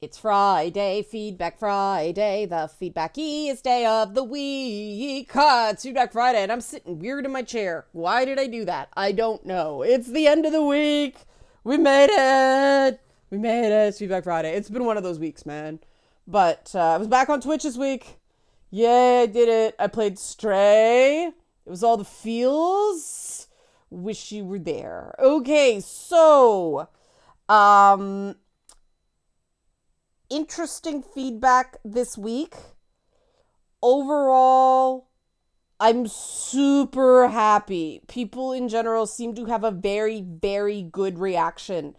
It's Friday, Feedback Friday, the feedbackiest day of the week. It's Feedback Friday, and I'm sitting weird in my chair. Why did I do that? I don't know. It's the end of the week. We made it. We made it. It's Feedback Friday. It's been one of those weeks, man. But I was back on Twitch this week. Yay, I did it. I played Stray. It was all the feels. Wish you were there. Okay, so interesting feedback this week. Overall, I'm super happy. People in general seem to have a very, very good reaction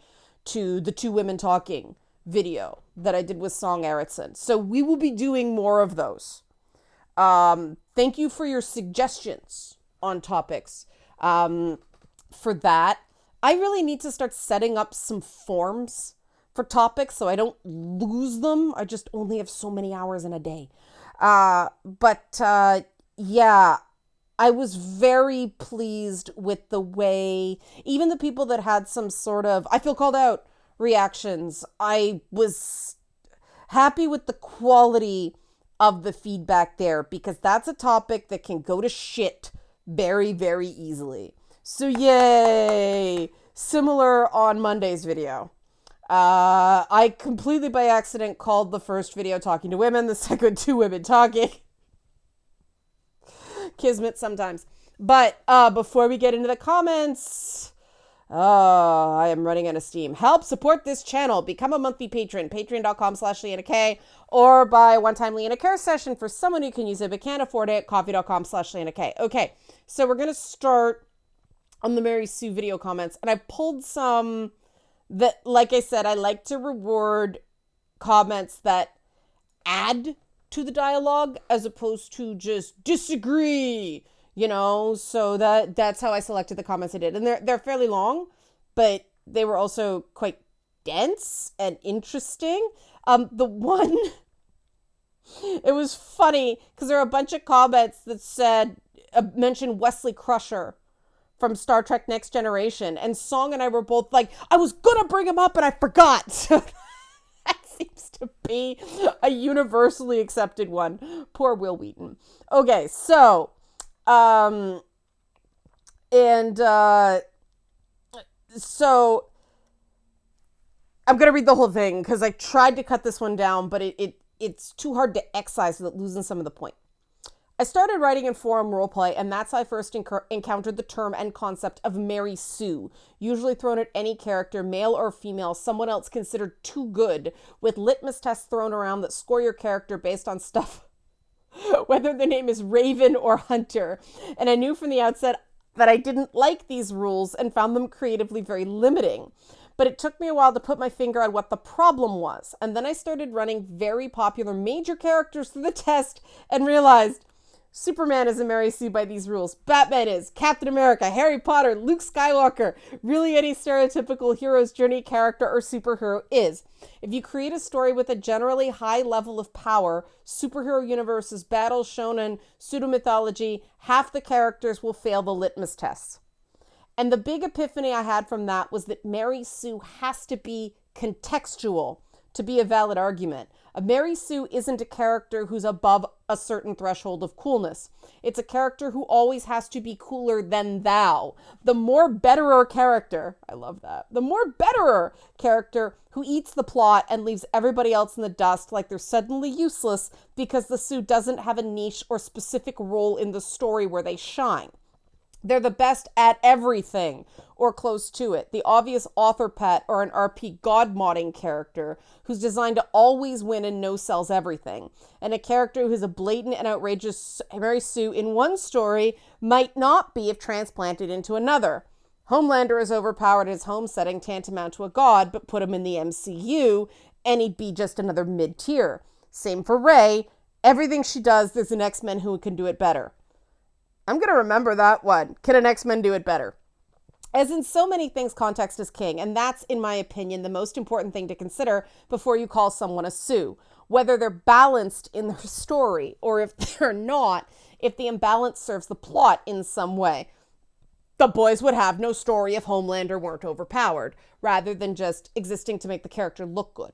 to the two women talking video that I did with Song Erickson. So we will be doing more of those. Thank you for your suggestions on topics. For that, I really need to start setting up some forms for topics so I don't lose them. I just only have so many hours in a day. Yeah, I was very pleased with the way, even the people that had some sort of, I feel called out reactions, I was happy with the quality of the feedback there, because that's a topic that can go to shit very, very easily. So yay! Similar on Monday's video. I completely by accident called the first video talking to women, the second two women talking. Kismet sometimes. But before we get into the comments, I am running out of steam. Help support this channel. Become a monthly patron. Patreon.com/LeannaK, or buy a one-time Leanna Care session for someone who can use it but can't afford it. Coffee.com/LeannaK. Okay, so we're going to start on the Mary Sue video comments. And I pulled some that, like I said, I like to reward comments that add to the dialogue as opposed to just disagree, you know? So that's how I selected the comments I did. And they're fairly long, but they were also quite dense and interesting. The one, it was funny because there are a bunch of comments that said, mentioned Wesley Crusher from Star Trek Next Generation, and Song and I were both like, I was gonna bring him up and I forgot. So that seems to be a universally accepted one. Poor Will Wheaton. Okay, so so I'm gonna read the whole thing because I tried to cut this one down, but it's too hard to excise without losing some of the point. I started writing in forum roleplay, and that's how I first encountered the term and concept of Mary Sue, usually thrown at any character, male or female, someone else considered too good, with litmus tests thrown around that score your character based on stuff, whether the name is Raven or Hunter. And I knew from the outset that I didn't like these rules and found them creatively very limiting. But it took me a while to put my finger on what the problem was. And then I started running very popular major characters through the test and realized Superman isn't Mary Sue by these rules. Batman is. Captain America, Harry Potter, Luke Skywalker. Really any stereotypical hero's journey character or superhero is. If you create a story with a generally high level of power, superhero universes, battle, shonen, pseudo-mythology, half the characters will fail the litmus tests. And the big epiphany I had from that was that Mary Sue has to be contextual to be a valid argument. A Mary Sue isn't a character who's above a certain threshold of coolness. It's a character who always has to be cooler than thou. The more betterer character, I love that, the more betterer character who eats the plot and leaves everybody else in the dust like they're suddenly useless because the Sue doesn't have a niche or specific role in the story where they shine. They're the best at everything, or close to it. The obvious author pet or an RP god modding character who's designed to always win and no-sells everything. And a character who's a blatant and outrageous Mary Sue in one story might not be if transplanted into another. Homelander is overpowered in his home setting, tantamount to a god, but put him in the MCU and he'd be just another mid-tier. Same for Rey. Everything she does, there's an X-Men who can do it better. I'm going to remember that one. Can an X-Men do it better? As in so many things, context is king, and that's, in my opinion, the most important thing to consider before you call someone a Sue. Whether they're balanced in their story, or if they're not, if the imbalance serves the plot in some way. The boys would have no story if Homelander weren't overpowered, rather than just existing to make the character look good.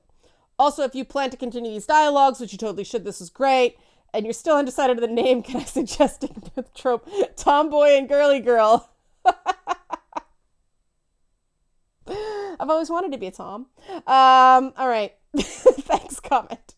Also, if you plan to continue these dialogues, which you totally should, this is great, and you're still undecided on the name, can I suggest the trope tomboy and girly girl? I've always wanted to be a Tom. All right. Thanks, comment.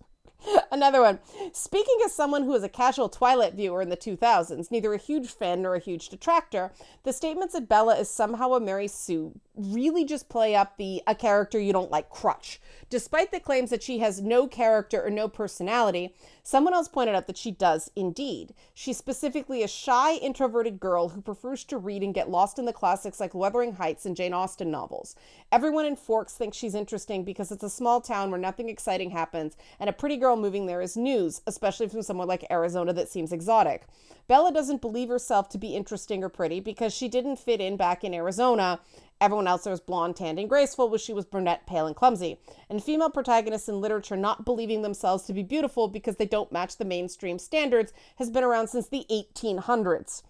Another one. Speaking as someone who was a casual Twilight viewer in the 2000s, neither a huge fan nor a huge detractor, the statements that Bella is somehow a Mary Sue really just play up the a character you don't like crutch. Despite the claims that she has no character or no personality, someone else pointed out that she does indeed. She's specifically a shy, introverted girl who prefers to read and get lost in the classics like Wuthering Heights and Jane Austen novels. Everyone in Forks thinks she's interesting because it's a small town where nothing exciting happens, and a pretty girl moving there is news, especially from somewhere like Arizona that seems exotic. Bella doesn't believe herself to be interesting or pretty because she didn't fit in back in Arizona. Everyone else there was blonde, tanned, and graceful, while she was brunette, pale, and clumsy. And female protagonists in literature not believing themselves to be beautiful because they don't match the mainstream standards has been around since the 1800s.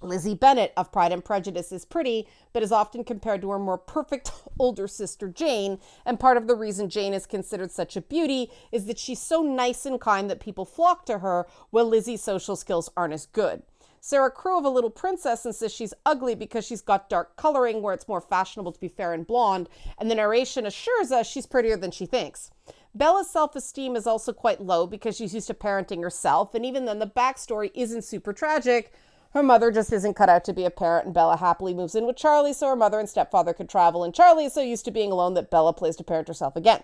Lizzie Bennet of Pride and Prejudice is pretty, but is often compared to her more perfect older sister Jane, and part of the reason Jane is considered such a beauty is that she's so nice and kind that people flock to her, while Lizzie's social skills aren't as good. Sarah Crewe of A Little Princess insists she's ugly because she's got dark coloring where it's more fashionable to be fair and blonde, and the narration assures us she's prettier than she thinks. Bella's self-esteem is also quite low because she's used to parenting herself, and even then the backstory isn't super tragic. Her mother just isn't cut out to be a parent, and Bella happily moves in with Charlie so her mother and stepfather could travel, and Charlie is so used to being alone that Bella plays to parent herself again.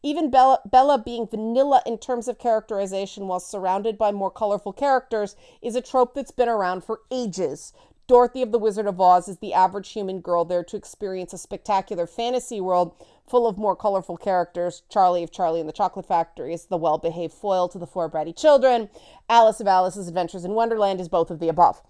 Even Bella being vanilla in terms of characterization while surrounded by more colorful characters is a trope that's been around for ages. Dorothy of the Wizard of Oz is the average human girl there to experience a spectacular fantasy world full of more colorful characters. Charlie of Charlie and the Chocolate Factory is the well-behaved foil to the four bratty children. Alice of Alice's Adventures in Wonderland is both of the above.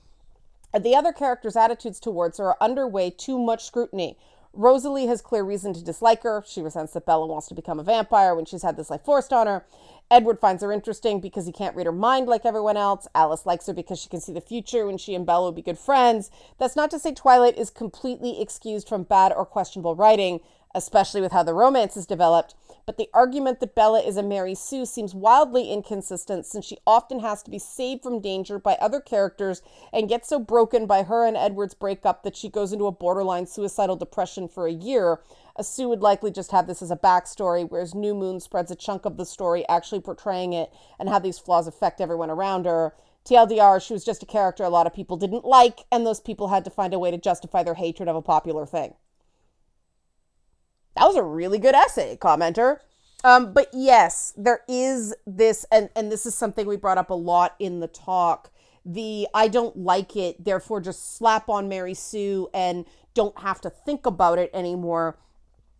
The other characters' attitudes towards her are underway too much scrutiny. Rosalie has clear reason to dislike her. She resents that Bella wants to become a vampire when she's had this life forced on her. Edward finds her interesting because he can't read her mind like everyone else. Alice likes her because she can see the future when she and Bella will be good friends. That's not to say Twilight is completely excused from bad or questionable writing, especially with how the romance is developed. But the argument that Bella is a Mary Sue seems wildly inconsistent since she often has to be saved from danger by other characters and gets so broken by her and Edward's breakup that she goes into a borderline suicidal depression for a year. A Sue would likely just have this as a backstory, whereas New Moon spreads a chunk of the story actually portraying it and how these flaws affect everyone around her. TLDR, she was just a character a lot of people didn't like, and those people had to find a way to justify their hatred of a popular thing. That was a really good essay, commenter. But yes, there is this, and this is something we brought up a lot in the talk, the I don't like it, therefore just slap on Mary Sue and don't have to think about it anymore,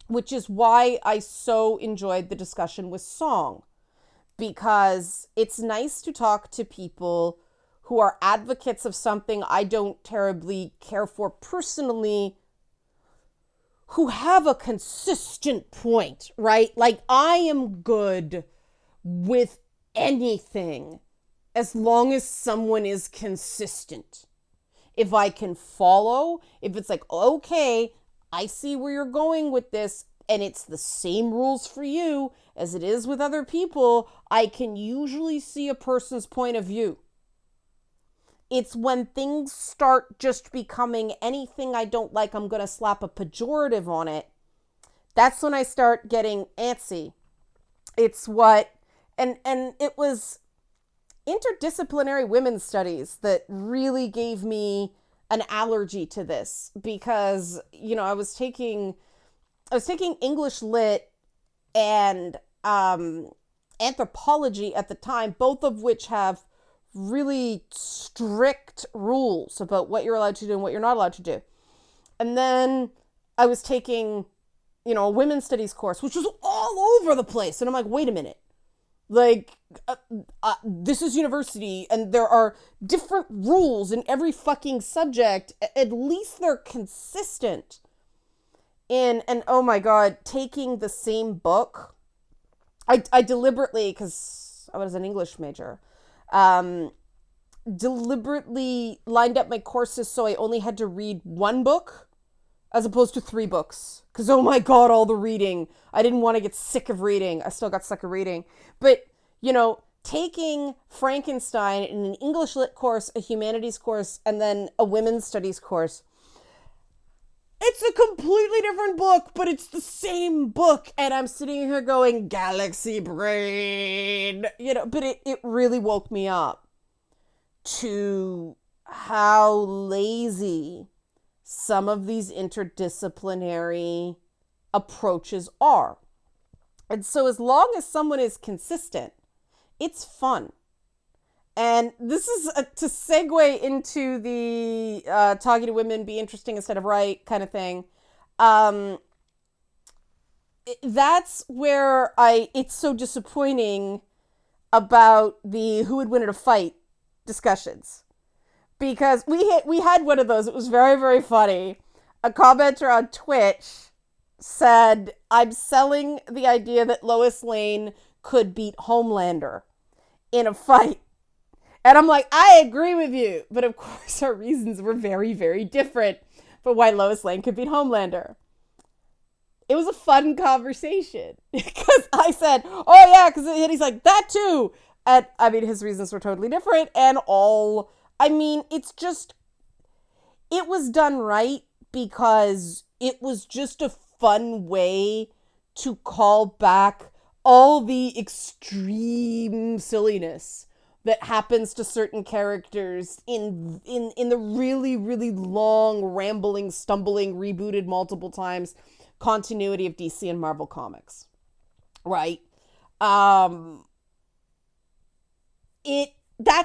which is why I so enjoyed the discussion with Song, because it's nice to talk to people who are advocates of something I don't terribly care for personally, who have a consistent point, right? Like, I am good with anything as long as someone is consistent. If I can follow, if it's like, okay, I see where you're going with this, and it's the same rules for you as it is with other people, I can usually see a person's point of view. It's when things start just becoming anything I don't like, I'm going to slap a pejorative on it. That's when I start getting antsy. It's what, and it was interdisciplinary women's studies that really gave me an allergy to this because, you know, I was taking English Lit and anthropology at the time, both of which have really strict rules about what you're allowed to do and what you're not allowed to do. And then I was taking, you know, a women's studies course, which was all over the place. And I'm like, wait a minute. Like, this is university and there are different rules in every fucking subject. At least they're consistent. And oh my God, taking the same book. I deliberately, because I was an English major, deliberately lined up my courses so I only had to read one book as opposed to 3 books. Because, oh my God, all the reading. I didn't want to get sick of reading. I still got sick of reading. But, you know, taking Frankenstein in an English lit course, a humanities course, and then a women's studies course, it's a completely different book, but it's the same book. And I'm sitting here going, galaxy brain, you know, but it really woke me up to how lazy some of these interdisciplinary approaches are. And so as long as someone is consistent, it's fun. And this is to segue into the talking to women, be interesting instead of right kind of thing. That's where it's so disappointing about the who would win in a fight discussions. Because we had one of those. It was very, very funny. A commenter on Twitch said, I'm selling the idea that Lois Lane could beat Homelander in a fight. And I'm like, I agree with you. But of course, our reasons were very, very different for why Lois Lane could beat Homelander. It was a fun conversation. Because I said, oh yeah, because he's like, that too. And I mean, his reasons were totally different. And it's just, it was done right because it was just a fun way to call back all the extreme silliness that happens to certain characters in the really, really long, rambling, stumbling, rebooted multiple times continuity of DC and Marvel Comics. Right? That's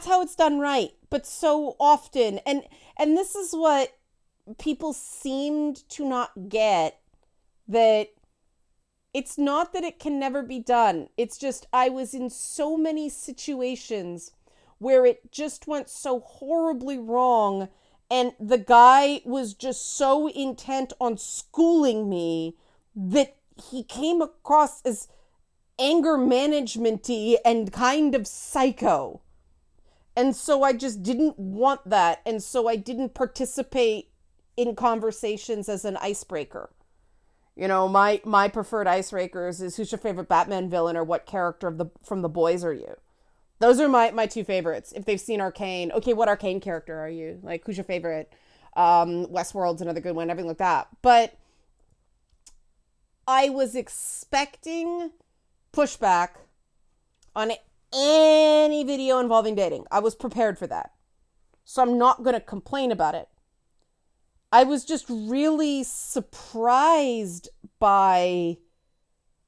how it's done right. But so often, and this is what people seemed to not get, that it's not that it can never be done. It's just I was in so many situations where it just went so horribly wrong, and the guy was just so intent on schooling me that he came across as anger management-y and kind of psycho. And so I just didn't want that. And so I didn't participate in conversations as an icebreaker. You know, my preferred icebreakers is who's your favorite Batman villain or what character from The Boys are you? Those are my 2 favorites. If they've seen Arcane, okay, what Arcane character are you? Like, who's your favorite? Westworld's another good one, everything like that. But I was expecting pushback on any video involving dating. I was prepared for that. So I'm not going to complain about it. I was just really surprised by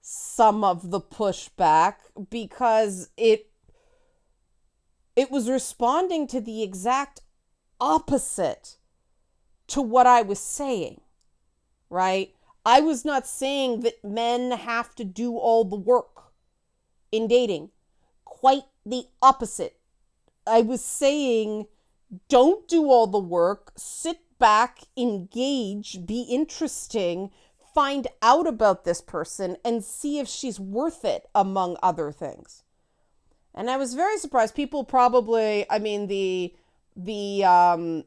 some of the pushback because it was responding to the exact opposite to what I was saying, right? I was not saying that men have to do all the work in dating. Quite the opposite. I was saying, don't do all the work, sit back, engage, be interesting, find out about this person, and see if she's worth it, among other things. And I was very surprised. People probably, the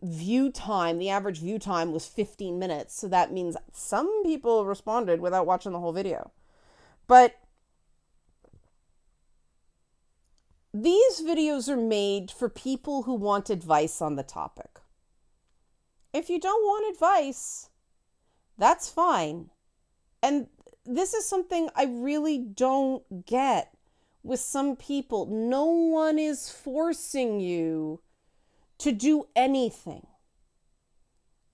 view time, the average view time was 15 minutes. So that means some people responded without watching the whole video. But these videos are made for people who want advice on the topic. If you don't want advice, that's fine. And this is something I really don't get with some people. No one is forcing you to do anything.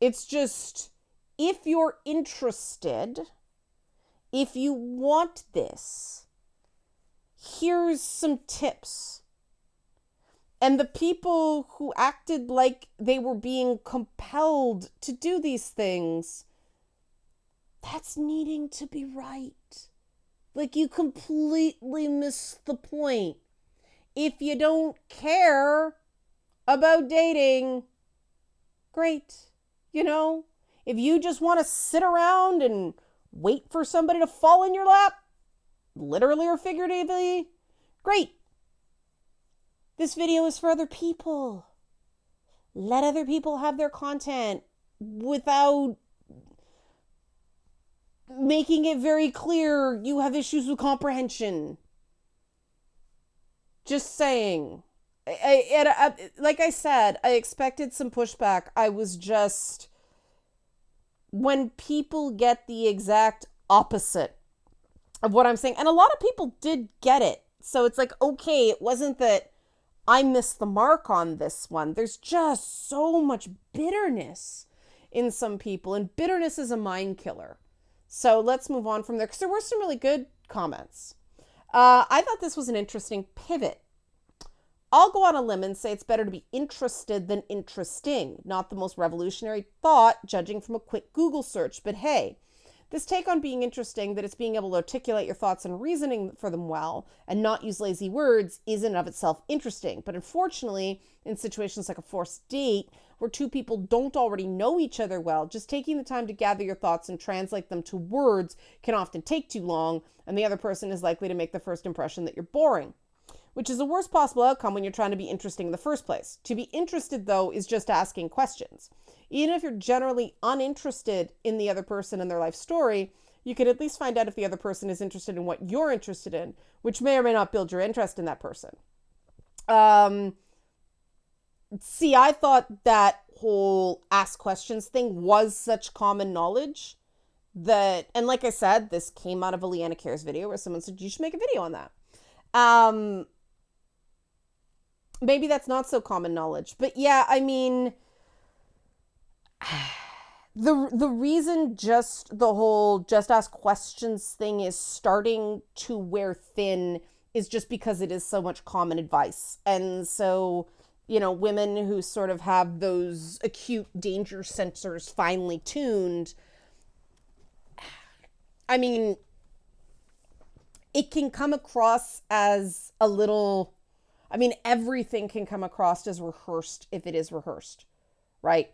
It's just, if you're interested, if you want this, here's some tips. And the people who acted like they were being compelled to do these things, that's needing to be right. Like, you completely missed the point. If you don't care about dating, great. You know, if you just want to sit around and wait for somebody to fall in your lap, literally or figuratively, great. This video is for other people. Let other people have their content without making it very clear you have issues with comprehension. Just saying. Like I said, I expected some pushback. I was just, when people get the exact opposite of what I'm saying, and a lot of people did get it. So it's like, okay, it wasn't that I missed the mark on this one. There's just so much bitterness in some people, and bitterness is a mind killer. So let's move on from there, because there were some really good comments. I thought this was an interesting pivot. I'll go on a limb and say it's better to be interested than interesting. Not the most revolutionary thought, judging from a quick Google search, but hey, this take on being interesting, that it's being able to articulate your thoughts and reasoning for them well and not use lazy words, is in and of itself interesting. But unfortunately, in situations like a forced date, where two people don't already know each other well, just taking the time to gather your thoughts and translate them to words can often take too long, and the other person is likely to make the first impression that you're boring, which is the worst possible outcome when you're trying to be interesting in the first place. To be interested, though, is just asking questions. Even if you're generally uninterested in the other person and their life story, you can at least find out if the other person is interested in what you're interested in, which may or may not build your interest in that person. See, I thought that whole ask questions thing was such common knowledge that, and like I said, this came out of a Leanna Cares video where someone said, you should make a video on that. Maybe that's not so common knowledge, but yeah, I mean, the reason just the whole just ask questions thing is starting to wear thin is just because it is so much common advice. And so, you know, women who sort of have those acute danger sensors finely tuned, I mean, it can come across as a little, I mean, everything can come across as rehearsed if it is rehearsed, right?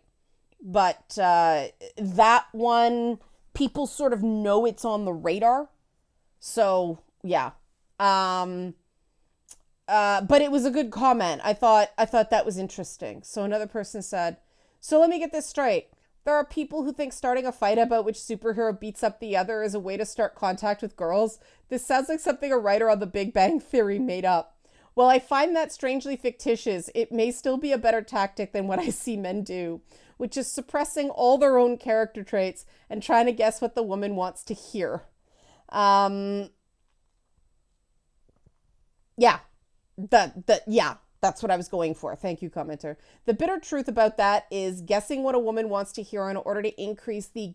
But that one, people sort of know it's on the radar. So, yeah. But it was a good comment. I thought that was interesting. So another person said, so let me get this straight. There are people who think starting a fight about which superhero beats up the other is a way to start contact with girls. This sounds like something a writer on The Big Bang Theory made up. Well, I find that strangely fictitious. It may still be a better tactic than what I see men do, which is suppressing all their own character traits and trying to guess what the woman wants to hear. Yeah, that's what I was going for. Thank you, commenter. The bitter truth about that is guessing what a woman wants to hear in order to increase the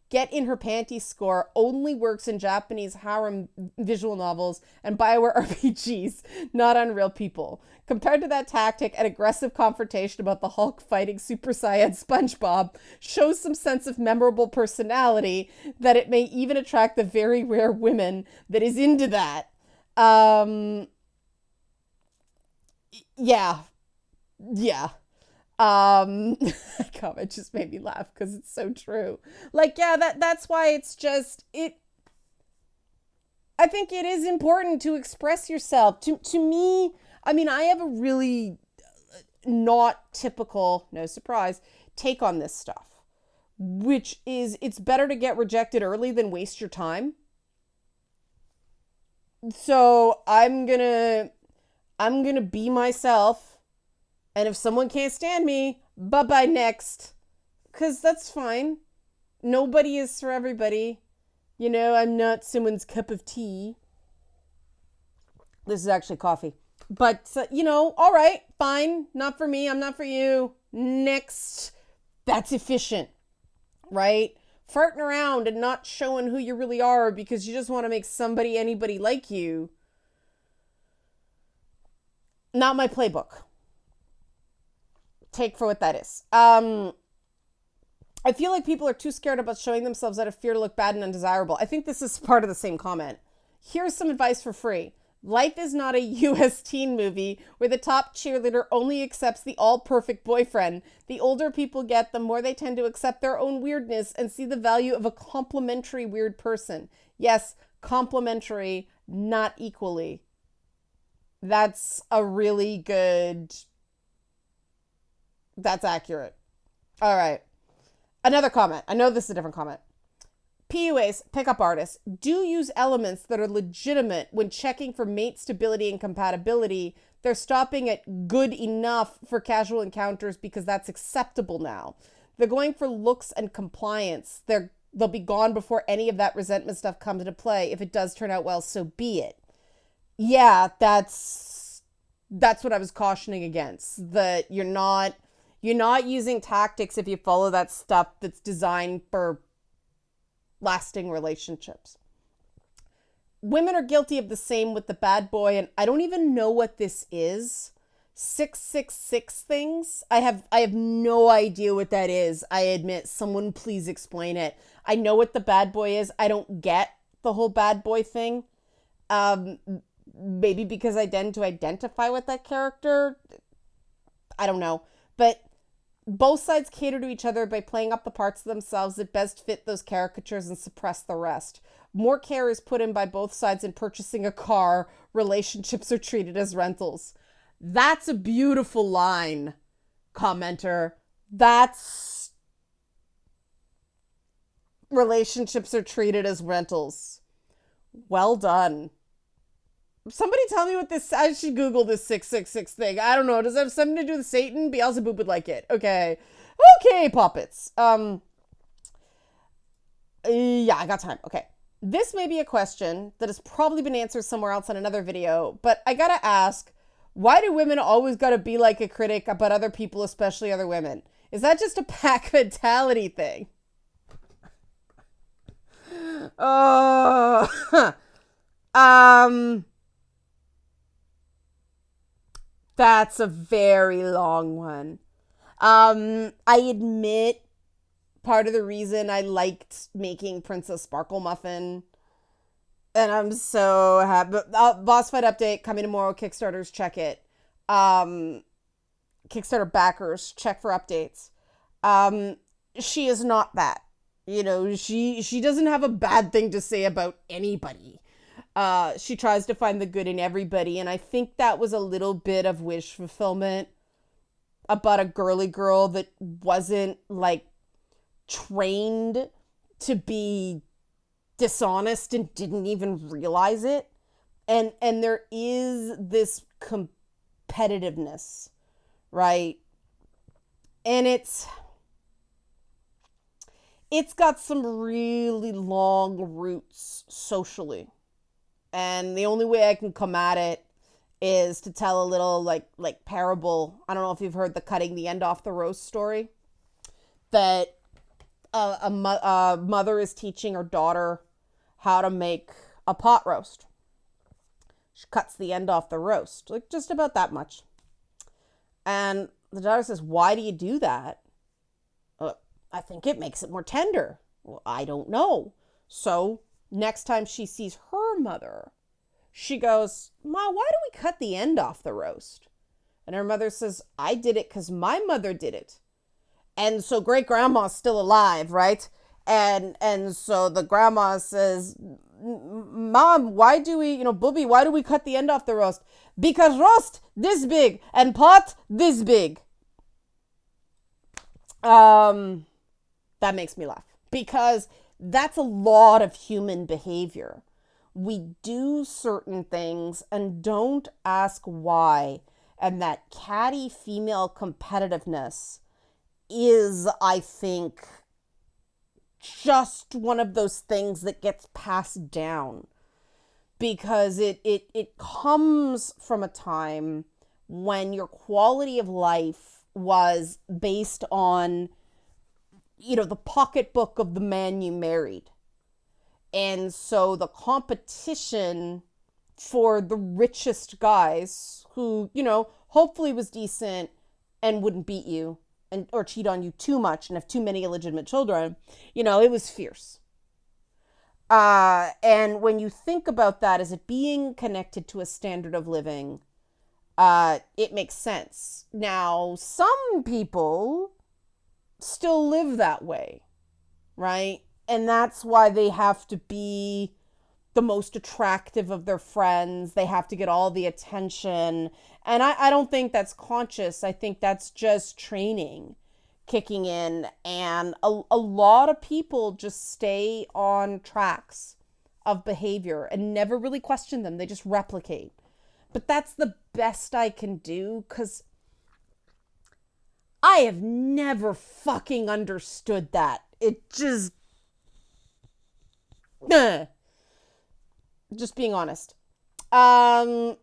get in her panties score only works in Japanese harem visual novels and Bioware RPGs, not on real people. Compared to that tactic, an aggressive confrontation about the Hulk fighting Super Saiyan SpongeBob shows some sense of memorable personality that it may even attract the very rare women that is into that. Yeah. Comment just made me laugh because it's so true. Like, yeah, that's why it's just I think it is important to express yourself. To me, I mean, I have a really not typical, no surprise, take on this stuff, which is it's better to get rejected early than waste your time. So I'm gonna be myself, and if someone can't stand me, bye-bye next. Because that's fine. Nobody is for everybody. You know, I'm not someone's cup of tea. This is actually coffee. But, you know, all right, fine. Not for me. I'm not for you. Next. That's efficient, right? Farting around and not showing who you really are because you just want to make anybody like you. Not my playbook. Take for what that is. I feel like people are too scared about showing themselves out of fear to look bad and undesirable. I think this is part of the same comment. Here's some advice for free. Life is not a US teen movie where the top cheerleader only accepts the all-perfect boyfriend. The older people get, the more they tend to accept their own weirdness and see the value of a complementary weird person. Yes, complementary, not equally. That's a really good... That's accurate. All right. Another comment. I know this is a different comment. PUAs, pickup artists, do use elements that are legitimate when checking for mate stability and compatibility. They're stopping at good enough for casual encounters because that's acceptable now. They're going for looks and compliance. They'll be gone before any of that resentment stuff comes into play. If it does turn out well, so be it. Yeah, that's what I was cautioning against. That you're not using tactics if you follow that stuff that's designed for lasting relationships. Women are guilty of the same with the bad boy, and I don't even know what this is. 666 things. I have no idea what that is. I admit, someone please explain it. I know what the bad boy is. I don't get the whole bad boy thing. Maybe because I tend to identify with that character. I don't know. But both sides cater to each other by playing up the parts of themselves that best fit those caricatures and suppress the rest. More care is put in by both sides in purchasing a car. Relationships are treated as rentals. That's a beautiful line, commenter. That's... relationships are treated as rentals. Well done. Somebody tell me what this... I should Google this 666 thing. I don't know. Does it have something to do with Satan? Beelzebub would like it. Okay. Okay, puppets. Yeah, I got time. Okay. This may be a question that has probably been answered somewhere else in another video, but I gotta ask, why do women always gotta be like a critic about other people, especially other women? Is that just a pack mentality thing? Oh... That's a very long one. I admit part of the reason I liked making Princess Sparkle Muffin, and I'm so happy. Boss fight update coming tomorrow. Kickstarters, check it. Kickstarter backers, check for updates. She is not that. You know, she doesn't have a bad thing to say about anybody. She tries to find the good in everybody, and I think that was a little bit of wish fulfillment about a girly girl that wasn't, like, trained to be dishonest and didn't even realize it. And there is this competitiveness, right? And it's got some really long roots socially. And the only way I can come at it is to tell a little like parable. I don't know if you've heard the cutting the end off the roast story. That a mother is teaching her daughter how to make a pot roast. She cuts the end off the roast, like just about that much. And the daughter says, "Why do you do that?" "I think it makes it more tender." "Well, I don't know." So next time she sees her mother, she goes, "Ma, why do we cut the end off the roast?" And her mother says, "I did it because my mother did it." And so great grandma's still alive, right? And so the grandma says, "Mom, why do we, Booby, why do we cut the end off the roast?" "Because roast this big and pot this big." That makes me laugh because that's a lot of human behavior. We do certain things and don't ask why. And that catty female competitiveness is, I think, just one of those things that gets passed down. Because it comes from a time when your quality of life was based on, the pocketbook of the man you married. And so the competition for the richest guys who, hopefully was decent and wouldn't beat you or cheat on you too much and have too many illegitimate children, it was fierce. And when you think about that as it being connected to a standard of living, it makes sense. Now, some people still live that way, right? And that's why they have to be the most attractive of their friends. They have to get all the attention. And I don't think that's conscious. I think that's just training. kicking in, and a lot of people just stay on tracks of behavior and never really question them. They just replicate. But that's the best I can do, because I have never fucking understood that. It just... Just being honest. One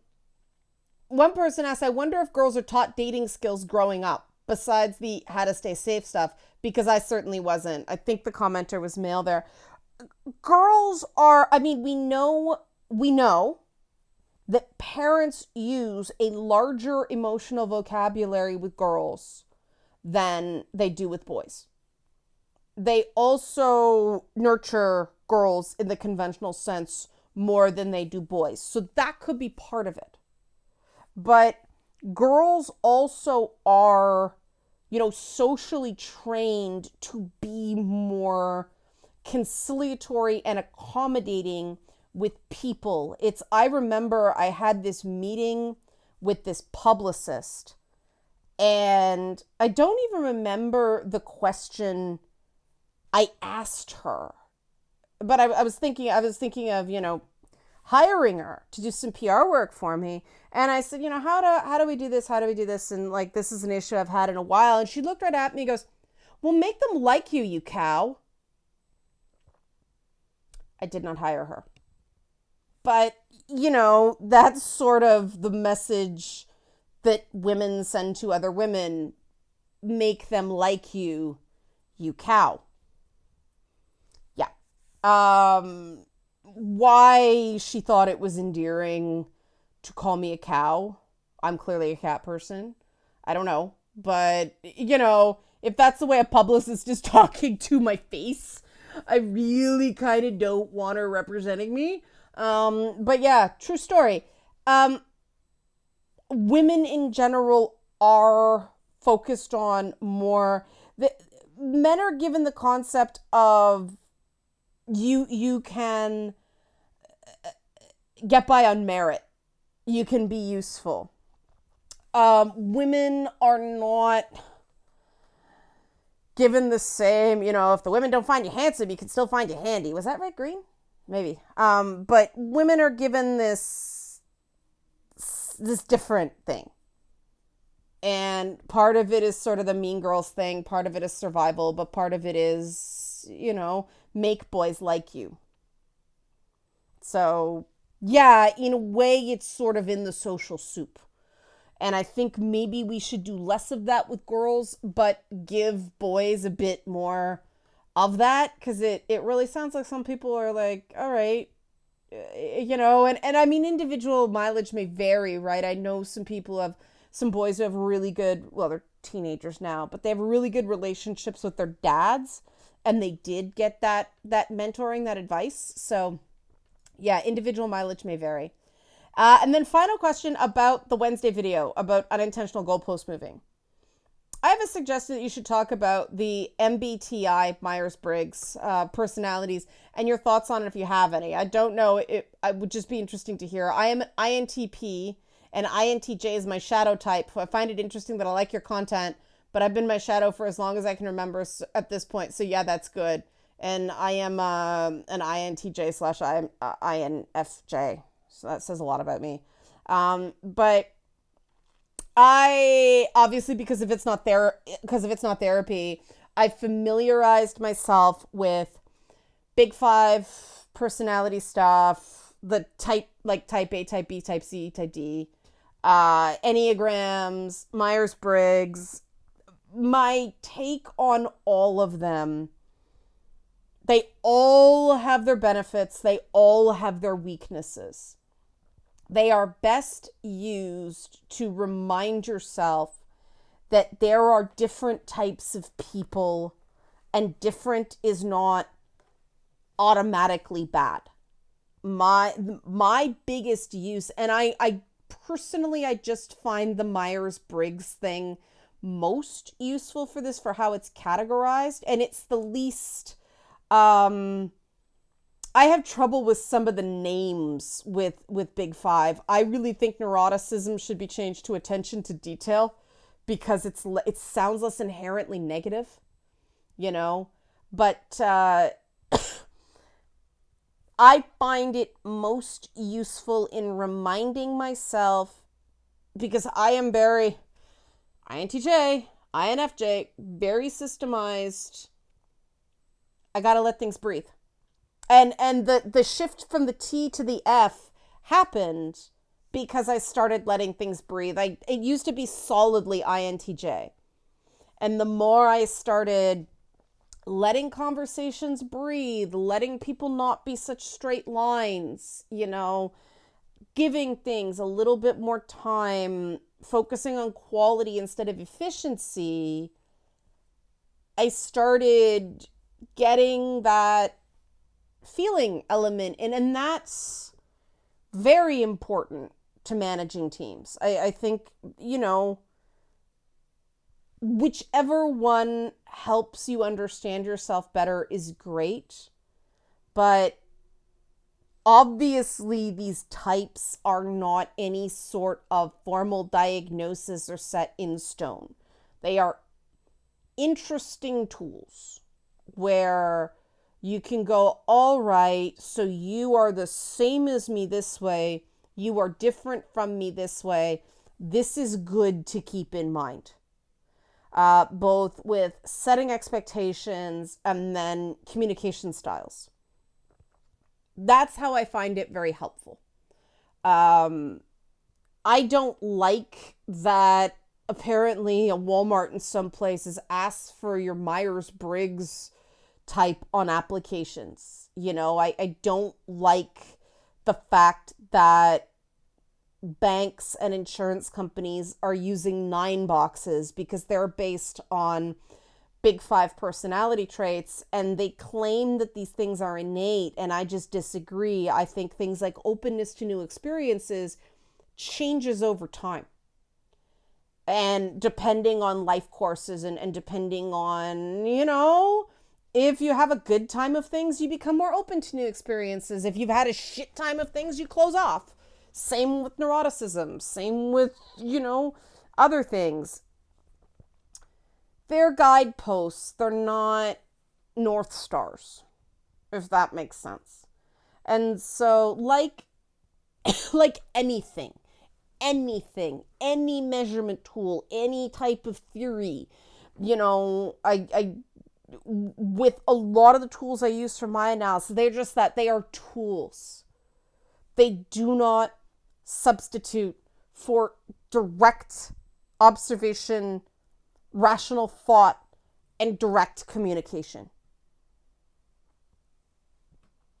person asked, I wonder if girls are taught dating skills growing up, besides the how to stay safe stuff, because I certainly wasn't. I think the commenter was male there. Girls are, I mean, we know that parents use a larger emotional vocabulary with girls than they do with boys. They also nurture girls in the conventional sense more than they do boys. So that could be part of it. But girls also are, socially trained to be more conciliatory and accommodating with people. I remember I had this meeting with this publicist, and I don't even remember the question I asked her, but I was thinking of, hiring her to do some PR work for me. And I said, how do we do this? How do we do this? And like, this is an issue I've had in a while. And she looked right at me and goes, well, make them like you, you cow. I did not hire her. But, that's sort of the message that women send to other women. Make them like you, you cow. Yeah. Why she thought it was endearing to call me a cow. I'm clearly a cat person. I don't know. But, if that's the way a publicist is talking to my face, I really kind of don't want her representing me. But yeah, true story. Women in general are focused on more. Men are given the concept of you can get by on merit. You can be useful. Women are not given the same, if the women don't find you handsome, you can still find you handy. Was that right, Green? Maybe. But women are given this different thing. And part of it is sort of the mean girls thing. Part of it is survival, but part of it is, make boys like you. So, yeah, in a way, it's sort of in the social soup. And I think maybe we should do less of that with girls, but give boys a bit more of that, because it really sounds like some people are like, all right, and I mean, individual mileage may vary, right? I know some boys who have really good, well, they're teenagers now, but they have really good relationships with their dads, and they did get that mentoring, that advice. So yeah, individual mileage may vary. And then final question about the Wednesday video about unintentional goalpost moving. I have a suggestion that you should talk about the MBTI Myers-Briggs personalities and your thoughts on it if you have any. I don't know. It would just be interesting to hear. I am an INTP, and INTJ is my shadow type. I find it interesting that I like your content, but I've been my shadow for as long as I can remember at this point. So yeah, that's good. And I am an INTJ/INFJ. So that says a lot about me. But I obviously, because if it's not therapy, I familiarized myself with Big Five personality stuff, the type A, type B, type C, type D, Enneagrams, Myers-Briggs. My take on all of them, they all have their benefits. They all have their weaknesses. They are best used to remind yourself that there are different types of people, and different is not automatically bad. My biggest use, and I personally, I just find the Myers-Briggs thing most useful for this, for how it's categorized, and it's the least... I have trouble with some of the names with Big Five. I really think neuroticism should be changed to attention to detail, because it sounds less inherently negative, you know, but I find it most useful in reminding myself, because I am very INTJ, INFJ, very systemized. I got to let things breathe. And the shift from the T to the F happened because I started letting things breathe. It used to be solidly INTJ. And the more I started letting conversations breathe, letting people not be such straight lines, you know, giving things a little bit more time, focusing on quality instead of efficiency, I started getting that feeling element. And that's very important to managing teams. I think, you know, whichever one helps you understand yourself better is great. But obviously, these types are not any sort of formal diagnosis or set in stone. They are interesting tools where you can go, all right, so you are the same as me this way. You are different from me this way. This is good to keep in mind. Both with setting expectations and then communication styles. That's how I find it very helpful. I don't like that apparently a Walmart in some places asks for your Myers-Briggs type on applications. You know, I don't like the fact that banks and insurance companies are using 9 boxes because they're based on big 5 personality traits, and they claim that these things are innate, and I just disagree. I think things like openness to new experiences changes over time. And depending on life courses and depending on, you know, if you have a good time of things, you become more open to new experiences. If you've had a shit time of things, you close off. Same with neuroticism. Same with, you know, other things. They're guideposts. They're not North Stars, if that makes sense. And so, like anything, any measurement tool, any type of theory, you know, I with a lot of the tools I use for my analysis, they're just that. They are tools. They do not substitute for direct observation, rational thought, and direct communication.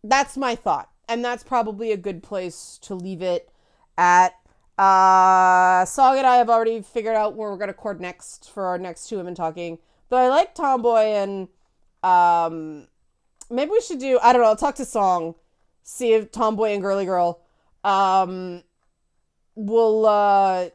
That's my thought. And that's probably a good place to leave it at. Song and I have already figured out where we're going to record next for our next 2 women talking. Though I like Tomboy, and maybe we should do, I don't know, I'll talk to Song, see if Tomboy and Girly Girl, we'll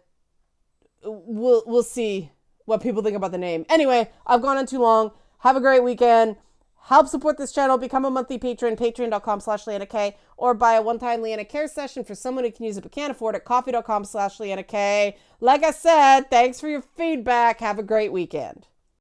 see what people think about the name. Anyway, I've gone on too long. Have a great weekend. Help support this channel. Become a monthly patron. Patreon.com/LeannaK. Or buy a one-time Leanna Care session for someone who can use it but can't afford it. Coffee.com/LeannaK. Like I said, thanks for your feedback. Have a great weekend.